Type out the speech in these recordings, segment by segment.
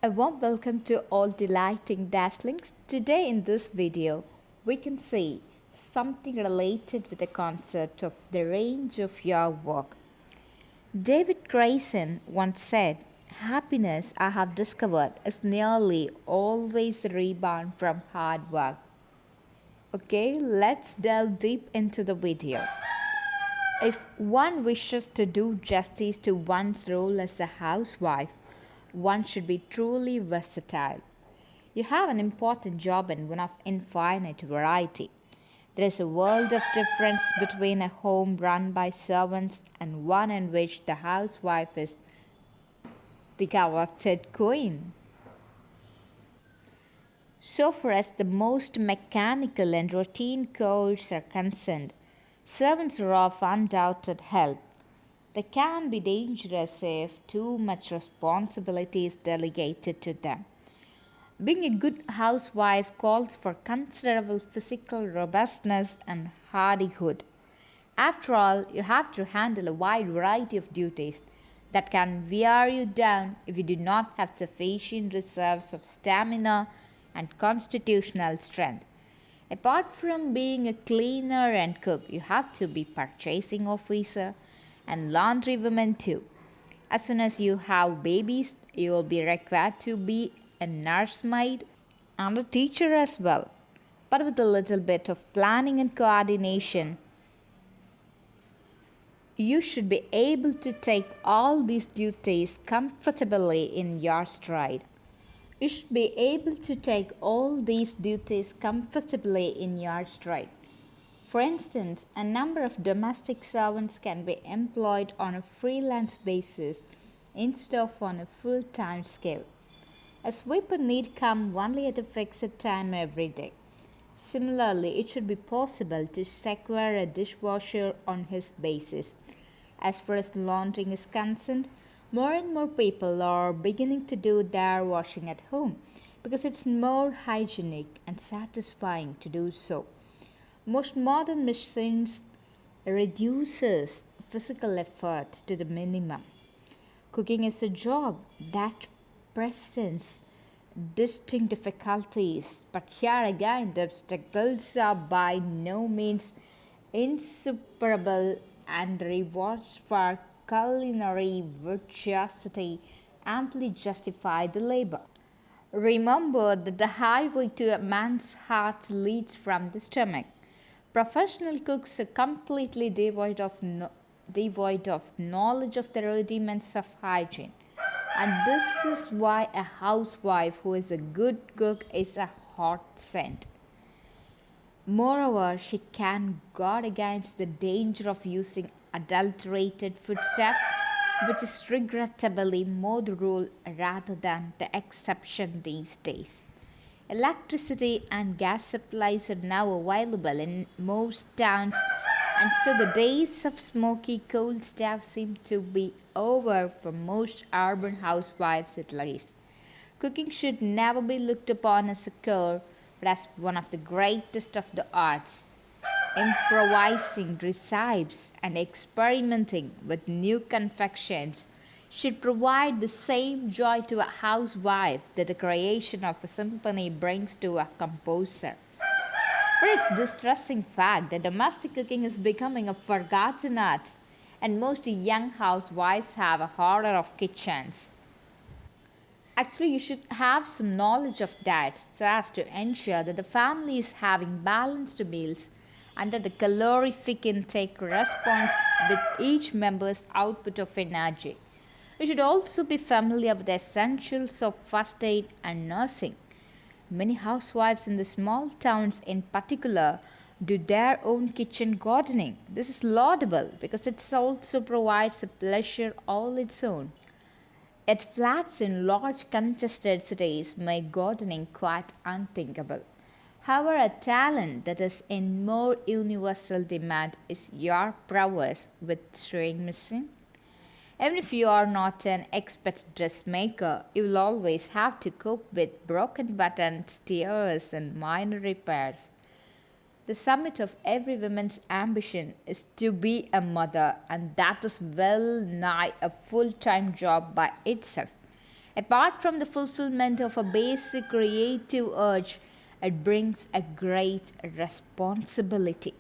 A warm welcome to all delighting dashlings. Today in this video, we can see something related with the concept of the range of your work. David Grayson once said, "Happiness, I have discovered, is nearly always a rebound from hard work." Okay, let's delve deep into the video. If one wishes to do justice to one's role as a housewife, one should be truly versatile. You have an important job and one of infinite variety. There is a world of difference between a home run by servants and one in which the housewife is the coveted queen. So far as the most mechanical and routine chores are concerned, servants are of undoubted help. They can be dangerous if too much responsibility is delegated to them. Being a good housewife calls for considerable physical robustness and hardihood. After all, you have to handle a wide variety of duties that can wear you down if you do not have sufficient reserves of stamina and constitutional strength. Apart from being a cleaner and cook, you have to be purchasing officer and laundry woman too. As soon as you have babies, you will be required to be a nursemaid and a teacher as well. But with a little bit of planning and coordination, you should be able to take all these duties comfortably in your stride. You should be able to take all these duties comfortably in your stride. For instance, a number of domestic servants can be employed on a freelance basis instead of on a full-time scale. A sweeper need come only at a fixed time every day. Similarly, it should be possible to secure a dishwasher on his basis. As far as laundering is concerned, more and more people are beginning to do their washing at home because it's more hygienic and satisfying to do so. Most modern machines reduces physical effort to the minimum. Cooking is a job that presents distinct difficulties, but here again the obstacles are by no means insuperable and the rewards for culinary virtuosity amply justify the labor. Remember that the highway to a man's heart leads from the stomach. Professional cooks are completely devoid of knowledge of the rudiments of hygiene. And this is why a housewife who is a good cook is a hot scent. Moreover, she can guard against the danger of using adulterated foodstuff, which is regrettably more the rule rather than the exception these days. Electricity and gas supplies are now available in most towns, and so the days of smoky coal stove seem to be over for most urban housewives at least. Cooking should never be looked upon as a chore, but as one of the greatest of the arts. Improvising recipes and experimenting with new confections should provide the same joy to a housewife that the creation of a symphony brings to a composer. But it's distressing fact that domestic cooking is becoming a forgotten art, and most young housewives have a horror of kitchens. Actually, you should have some knowledge of that so as to ensure that the family is having balanced meals and that the calorific intake corresponds with each member's output of energy. You should also be familiar with the essentials of first aid and nursing. Many housewives in the small towns in particular do their own kitchen gardening. This is laudable because it also provides a pleasure all its own. At flats in large congested cities make gardening quite unthinkable. However, a talent that is in more universal demand is your prowess with sewing machine. Even if you are not an expert dressmaker, you will always have to cope with broken buttons, tears, and minor repairs. The summit of every woman's ambition is to be a mother, and that is well nigh a full time job by itself. Apart from the fulfillment of a basic creative urge, it brings a great responsibility.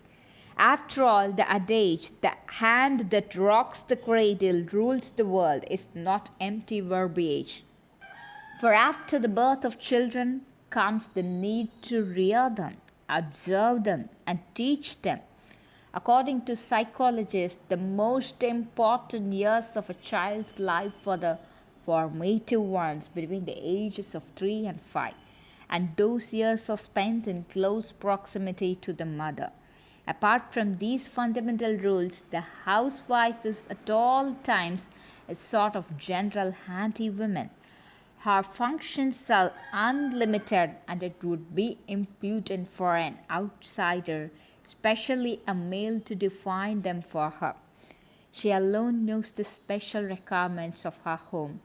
After all, the adage, the hand that rocks the cradle rules the world, is not empty verbiage. For after the birth of children comes the need to rear them, observe them, and teach them. According to psychologists, the most important years of a child's life are the formative ones between the ages of 3 and 5, and those years are spent in close proximity to the mother. Apart from these fundamental rules, the housewife is at all times a sort of general handy-woman. Her functions are unlimited, and it would be impudent for an outsider, especially a male, to define them for her. She alone knows the special requirements of her home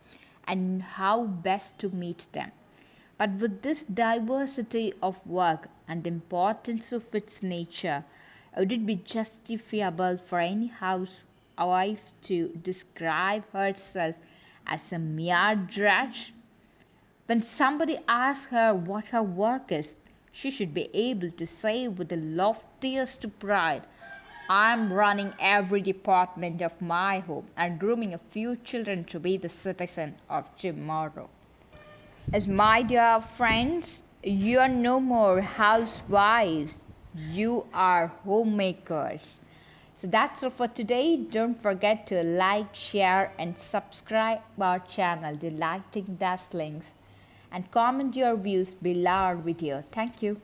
and how best to meet them. But with this diversity of work and the importance of its nature, would it be justifiable for any housewife to describe herself as a mere drudge? When somebody asks her what her work is, she should be able to say with the loftiest pride, I'm running every department of my home and grooming a few children to be the citizen of tomorrow. As my dear friends, you are no more housewives, you are homemakers. So that's all for today. Don't forget to like, share, and subscribe our channel, Delighting Dazzlings, and comment your views below our video. Thank you.